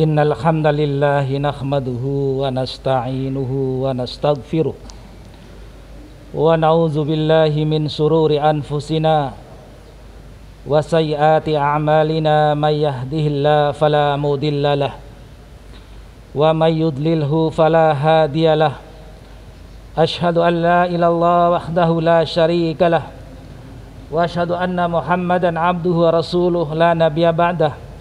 Innal hamdalillah nahmaduhu wa nasta'inuhu wa nastaghfiruh wa na'udzu billahi min sururi anfusina wa sayyiati a'malina may yahdihillahu fala mudhillalah wa may yudlilhu fala hadiyalah. Asyhadu an la ilaha illallah wahdahu la syarikalah wa asyhadu anna Muhammadan abduhu wa rasuluh la nabiyya ba'dah.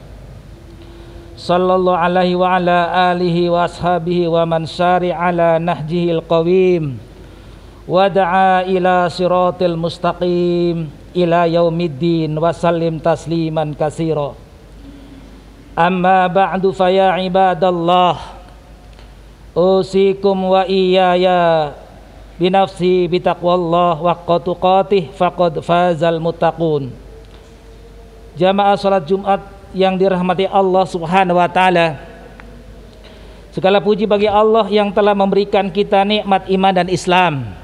Sallallahu alaihi wa ala alihi wa ashabihi wa man syari ala nahjihil qawim wa da'a ila siratil mustaqim ila yaumiddin wa sallim tasliman katsira. Amma ba'du fa ya ibadallah, usikum wa iyaya binafsi bitaqwallah wa qatuqatih faqad fazal muttaqun. Jamaah salat Jumat yang dirahmati Allah Subhanahu wa taala, segala puji bagi Allah yang telah memberikan kita nikmat iman dan Islam.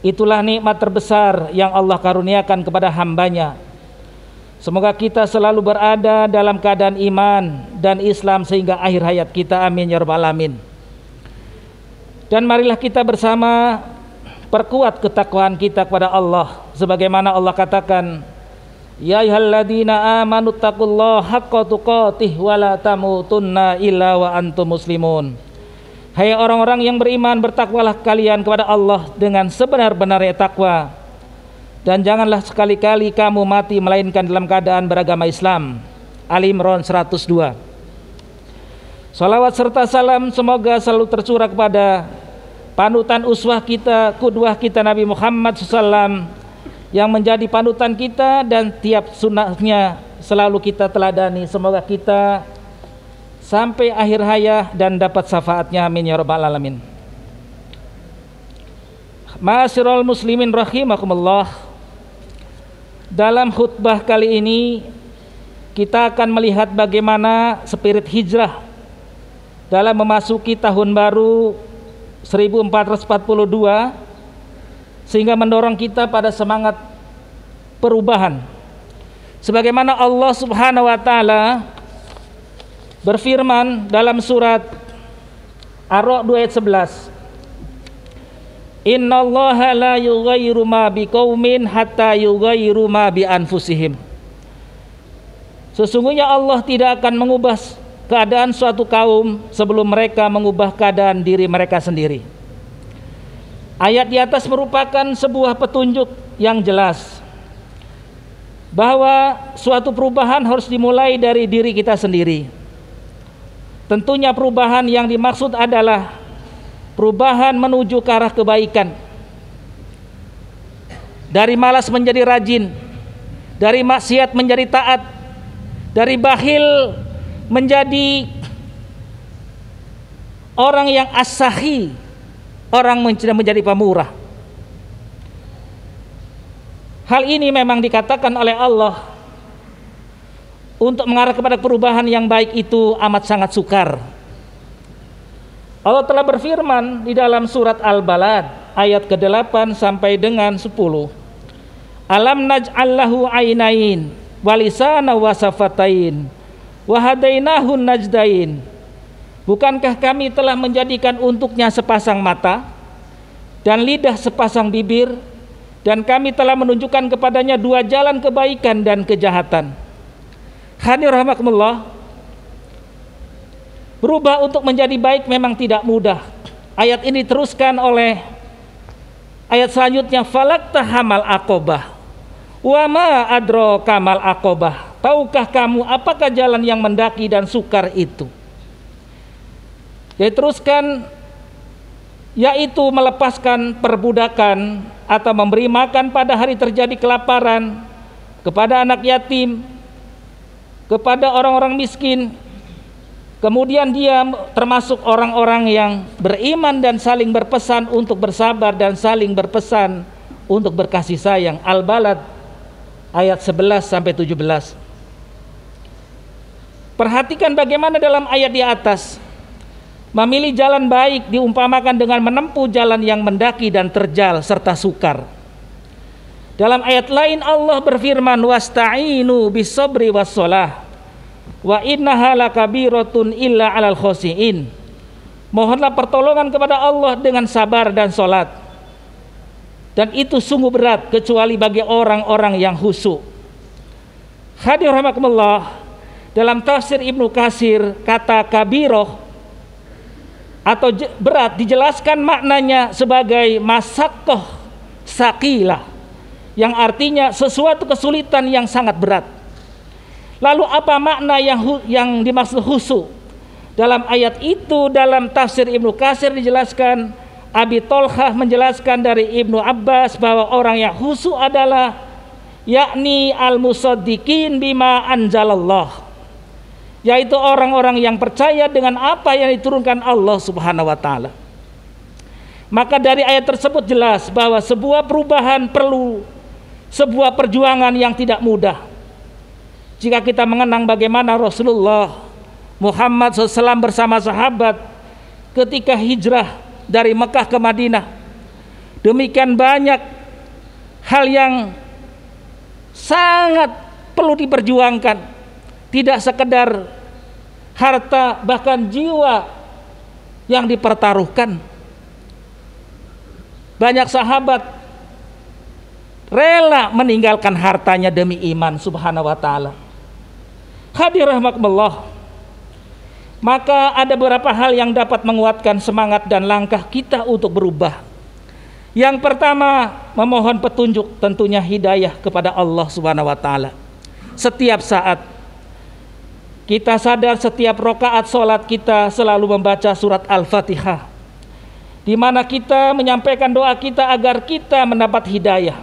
Itulah nikmat terbesar yang Allah karuniakan kepada hambanya. Semoga kita selalu berada dalam keadaan iman dan Islam sehingga akhir hayat kita, amin ya rabbal alamin. Dan marilah kita bersama perkuat ketakwaan kita kepada Allah, sebagaimana Allah katakan, ya ayyuhalladzina amanu taqullaha haqqa tuqatih wa la tamutunna illa wa antum muslimun. Hai orang-orang yang beriman, bertakwalah kalian kepada Allah dengan sebenar-benarnya takwa, dan janganlah sekali-kali kamu mati melainkan dalam keadaan beragama Islam. Ali Imran 102. Salawat serta salam semoga selalu tercurah kepada panutan uswah kita, qudwah kita, Nabi Muhammad SAW, yang menjadi panutan kita dan tiap sunnahnya selalu kita teladani. Semoga kita sampai akhir hayat dan dapat syafaatnya, amin ya rabbal alamin. Ma'asyiral muslimin rahimakumullah, dalam khutbah kali ini kita akan melihat bagaimana spirit hijrah dalam memasuki tahun baru 1442 sehingga mendorong kita pada semangat perubahan. Sebagaimana Allah Subhanahu wa taala berfirman dalam surat Ar-Ra'd 2 ayat 11, innallaha la yughayyiru ma biqaumin hatta yughayyiru ma bi anfusihim. Sesungguhnya Allah tidak akan mengubah keadaan suatu kaum sebelum mereka mengubah keadaan diri mereka sendiri. Ayat di atas merupakan sebuah petunjuk yang jelas bahwa suatu perubahan harus dimulai dari diri kita sendiri. Tentunya perubahan yang dimaksud adalah perubahan menuju ke arah kebaikan. Dari malas menjadi rajin, dari maksiat menjadi taat, dari bakhil menjadi orang yang as-sahi, orang menjadi pemurah. Hal ini memang dikatakan oleh Allah untuk mengarah kepada perubahan yang baik itu amat sangat sukar. Allah telah berfirman di dalam surat Al-Balad ayat ke-8 sampai dengan 10. Alam naj'allahu ainain wa lisana wa safatain wa hadainahu najdain. Bukankah kami telah menjadikan untuknya sepasang mata dan lidah sepasang bibir, dan kami telah menunjukkan kepadanya dua jalan kebaikan dan kejahatan. Hadir rahimakumullah, berubah untuk menjadi baik memang tidak mudah. Ayat ini teruskan oleh ayat selanjutnya, falakta hamal aqobah wa ma adro kamal aqobah. Tahukah kamu apakah jalan yang mendaki dan sukar itu? Diteruskan, yaitu melepaskan perbudakan atau memberi makan pada hari terjadi kelaparan kepada anak yatim, kepada orang-orang miskin. Kemudian dia termasuk orang-orang yang beriman dan saling berpesan untuk bersabar dan saling berpesan untuk berkasih sayang. Al-Balad ayat 11 sampai 17. Perhatikan bagaimana dalam ayat di atas, memilih jalan baik diumpamakan dengan menempuh jalan yang mendaki dan terjal serta sukar. Dalam ayat lain Allah berfirman, wasta'inu bis sabri was shalah. Wa innaha lakabiratun illa 'alal khoshiin. Mohonlah pertolongan kepada Allah dengan sabar dan salat. Dan itu sungguh berat kecuali bagi orang-orang yang khusyuk. Hadirin rahimakumullah, dalam tafsir Ibnu Katsir kata kabirah atau berat dijelaskan maknanya sebagai masaqqah saqilah, yang artinya sesuatu kesulitan yang sangat berat. Lalu apa makna yang dimaksud khusyuk? Dalam ayat itu, dalam tafsir Ibnu Katsir dijelaskan, Abi Tolhah menjelaskan dari Ibnu Abbas bahwa orang yang khusyuk adalah yakni al-musaddiqin bima anzalallah, yaitu orang-orang yang percaya dengan apa yang diturunkan Allah Subhanahu wa taala. Maka dari ayat tersebut jelas bahwa sebuah perubahan perlu sebuah perjuangan yang tidak mudah. Jika kita mengenang bagaimana Rasulullah Muhammad SAW bersama sahabat ketika hijrah dari Mekah ke Madinah, demikian banyak hal yang sangat perlu diperjuangkan, tidak sekedar harta, bahkan jiwa yang dipertaruhkan. Banyak sahabat rela meninggalkan hartanya demi iman. Subhanahu wa ta'ala. Hadirin rahimakumullah, maka ada beberapa hal yang dapat menguatkan semangat dan langkah kita untuk berubah. Yang pertama, memohon petunjuk, tentunya hidayah kepada Allah Subhanahu wa taala. Setiap saat kita sadar, setiap rakaat salat kita selalu membaca surat Al-Fatihah, di mana kita menyampaikan doa kita agar kita mendapat hidayah.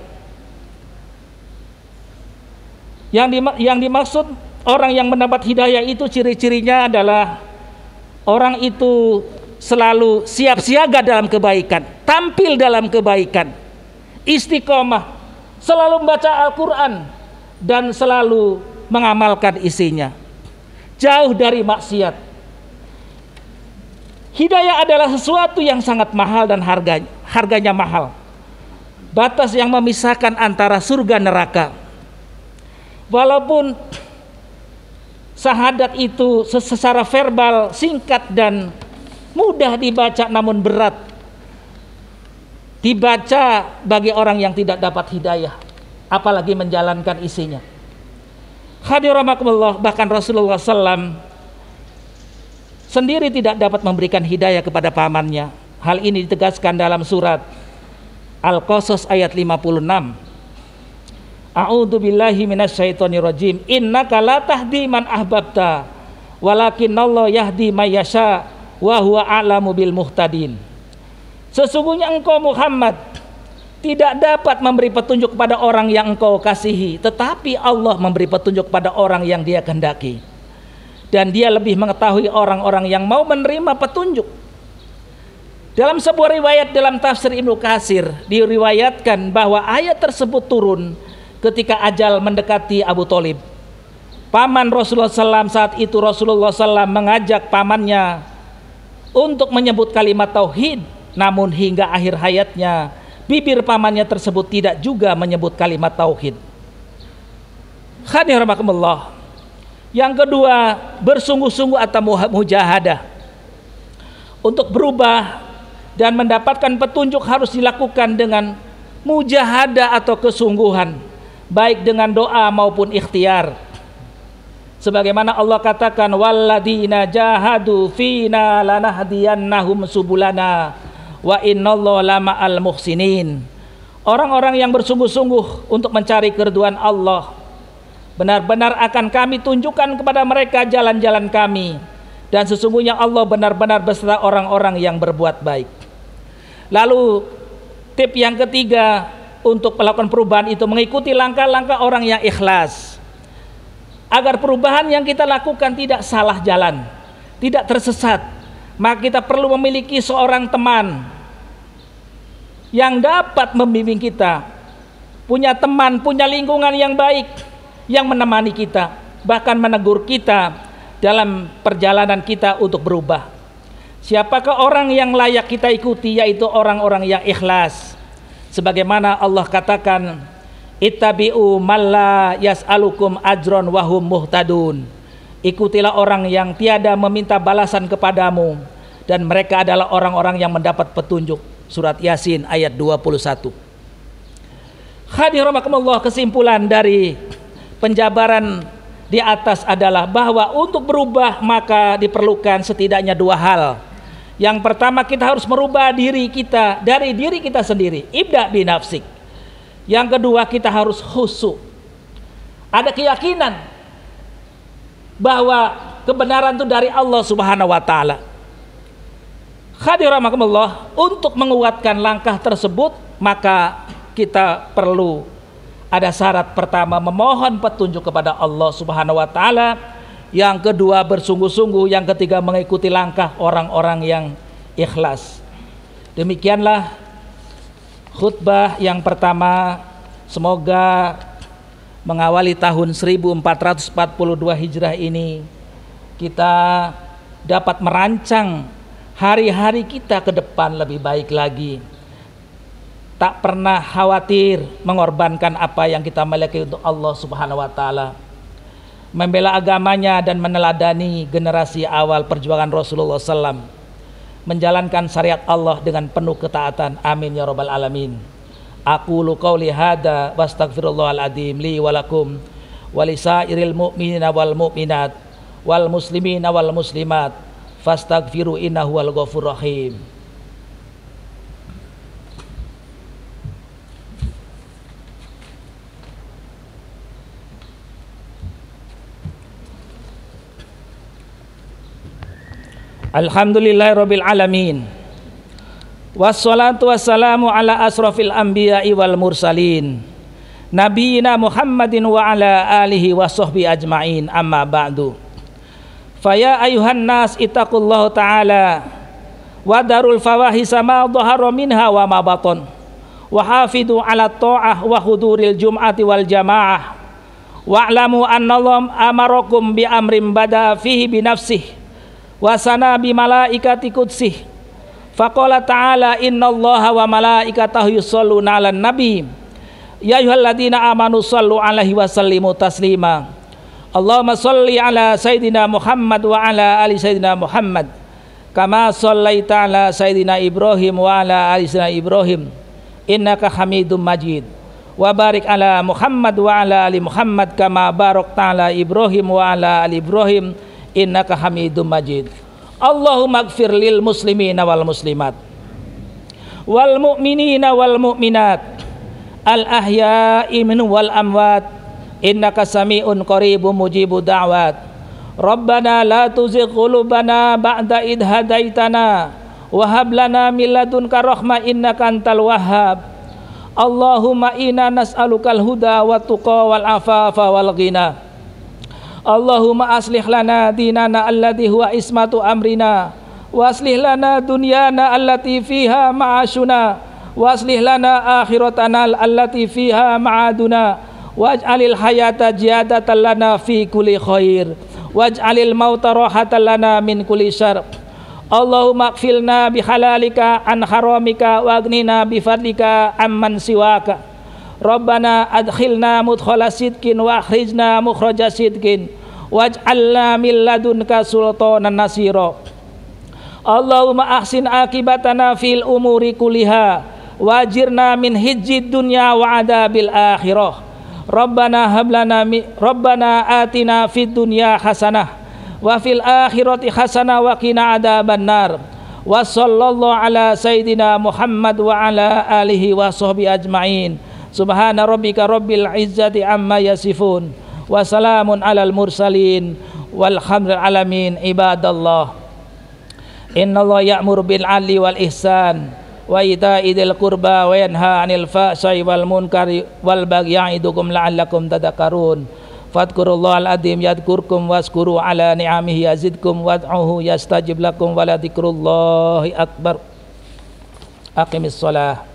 Yang dimaksud orang yang mendapat hidayah itu ciri-cirinya adalah orang itu selalu siap siaga dalam kebaikan, tampil dalam kebaikan, istiqomah, selalu membaca Al-Quran dan selalu mengamalkan isinya, jauh dari maksiat. Hidayah adalah sesuatu yang sangat mahal dan harganya mahal. Batas yang memisahkan antara surga neraka. Walaupun syahadat itu secara verbal singkat dan mudah dibaca, namun berat dibaca bagi orang yang tidak dapat hidayah, apalagi menjalankan isinya. Hadirin rahimakumullah, bahkan Rasulullah SAW sendiri tidak dapat memberikan hidayah kepada pamannya. Hal ini ditegaskan dalam surat Al-Qasas ayat 56. A'udzu billahi minasyaitonir rajim. Innaka la tahdi man ahbabta, walakinallahu yahdi may yasha wa huwa a'lamu bil muhtadin. Sesungguhnya engkau Muhammad tidak dapat memberi petunjuk kepada orang yang engkau kasihi, tetapi Allah memberi petunjuk kepada orang yang Dia kehendaki. Dan Dia lebih mengetahui orang-orang yang mau menerima petunjuk. Dalam sebuah riwayat dalam tafsir Ibnu Katsir diriwayatkan bahwa ayat tersebut turun ketika ajal mendekati Abu Thalib. Paman Rasulullah SAW saat itu, Rasulullah SAW mengajak pamannya untuk menyebut kalimat tauhid, namun hingga akhir hayatnya bibir pamannya tersebut tidak juga menyebut kalimat tauhid. Hadirin rahimakumullah. Yang kedua, bersungguh-sungguh atau mujahadah. Untuk berubah dan mendapatkan petunjuk harus dilakukan dengan mujahadah atau kesungguhan, baik dengan doa maupun ikhtiar. Sebagaimana Allah katakan, walladzina jahadu fina lanahdiyannahum subulana wa innallaha lama'al muhsinin. Orang-orang yang bersungguh-sungguh untuk mencari keridhaan Allah, benar-benar akan kami tunjukkan kepada mereka jalan-jalan kami, dan sesungguhnya Allah benar-benar beserta orang-orang yang berbuat baik. Lalu tip yang ketiga untuk melakukan perubahan itu mengikuti langkah-langkah orang yang ikhlas, agar perubahan yang kita lakukan tidak salah jalan, tidak tersesat. Maka kita perlu memiliki seorang teman yang dapat membimbing kita, punya teman, punya lingkungan yang baik yang menemani kita, bahkan menegur kita dalam perjalanan kita untuk berubah. Siapakah orang yang layak kita ikuti? Yaitu orang-orang yang ikhlas. Sebagaimana Allah katakan, ittabi'u man la yas'alukum ajron wahum muhtadun. Ikutilah orang yang tiada meminta balasan kepadamu, dan mereka adalah orang-orang yang mendapat petunjuk. Surat Yasin ayat 21. Hadirin rahimakumullah, kesimpulan dari penjabaran di atas adalah bahwa untuk berubah maka diperlukan setidaknya dua hal. Yang pertama, kita harus merubah diri kita dari diri kita sendiri. Ibda binafsik. Yang kedua, kita harus khusyuk. Ada keyakinan bahwa kebenaran itu dari Allah Subhanahu wa taala. Hadirin rahimakumullah, untuk menguatkan langkah tersebut maka kita perlu ada syarat. Pertama, memohon petunjuk kepada Allah Subhanahu wa taala. Yang kedua, bersungguh-sungguh. Yang ketiga, mengikuti langkah orang-orang yang ikhlas. Demikianlah khutbah yang pertama. Semoga mengawali tahun 1442 Hijrah ini kita dapat merancang hari-hari kita ke depan lebih baik lagi. Tak pernah khawatir mengorbankan apa yang kita miliki untuk Allah Subhanahu wa taala. Membela agamanya dan meneladani generasi awal perjuangan Rasulullah SAW. Menjalankan syariat Allah dengan penuh ketaatan. Amin ya rabbal alamin. Aqulu qauli hada wastaghfirullahal adzim li wa lakum wa lisairil mu'minina wal mu'minat wal muslimina wal muslimat fastaghfiru innahu wal ghafurur rahim. Alhamdulillahirabbil alamin. Wassalatu wassalamu ala asrafil anbiya'i wal mursalin nabiyina Muhammadin wa ala alihi wa sahbihi ajma'in, amma ba'du. Faya ayuhan nas ittaqullaha ta'ala wa darul fawahisa ma dhahara minha wa ma batan wa hafidu ala ta'ah wa huduril jum'ati wal jamaah wa'lamu annallahu amarakum bi amrin bada fihi bi nafsihi wa sana bi malaikati qudsih. Faqala ta'ala innallaha wa malaikatahu yusholluna 'alan nabi ya ayyuhalladzina amanu shallu 'alaihi wa sallimu taslima. Allahumma shalli 'ala sayidina Muhammad wa 'ala ali sayidina Muhammad kama shallaita 'ala sayidina Ibrahim wa 'ala ali sayidina Ibrahim innaka Hamidum Majid. Wa barik 'ala Muhammad wa 'ala ali Muhammad kama barakta 'ala Ibrahim wa 'ala ali Ibrahim innaka Hamidum Majid. Allahumma ighfir lil muslimina wal muslimat wal mu'minina wal mu'minat al ahya'i minhum wal amwat innaka sami'un qaribun mujibud da'wat. Rabbana la tuzigh qulubana ba'da idh hadaitana wa hab lana min ladunka rahmah innaka antal wahhab. Allahumma inna nas'alukal huda wat tuqa wal afafa wal ghina. Allahumma aslih lana dinana alladhi huwa ismatu amrina wa aslih lana dunyana allati fiha ma'ashuna wa aslih lana akhiratana allati fiha ma'aduna waj'alil hayata ziyadatan lana fi kulli khair waj'alil mauta rahatan lana min kulli syarr. Allahumma qfilna bihalalika an haramika wa aghnina bifadlika amman siwaka. Rabbana adkhilna mudkhala sidqin wa akhrijna mukhraja sidqin waj'alna min ladunka sultanan nasira. Allahumma ahsin akibatana fil umuri kulliha wajirna min hijjid dunya wa adabil akhirah. Rabbana atina fid dunya hasanah wa fil akhirati hasanah wa qina adzabannar. Wa sallallahu ala sayidina Muhammad wa ala alihi wa sahbihi ajma'in. Subhana rabbika rabbil izzati amma yasifun wa salamun alal mursalin walhamdulil alamin. Ibadallah, innallaha ya'muru bil 'adli wal ihsan wa ita'i dzil qurba wa yanha 'anil fahsya'i wal munkari wal bagyi ya'idukum la'allakum tadhakkarun. Fadhkurullahal adzim yadhkurkum washkuru ala ni'amihi yazidkum wad'uhu yastajib lakum wa la dzikrullahi akbar. Aqimis shalah.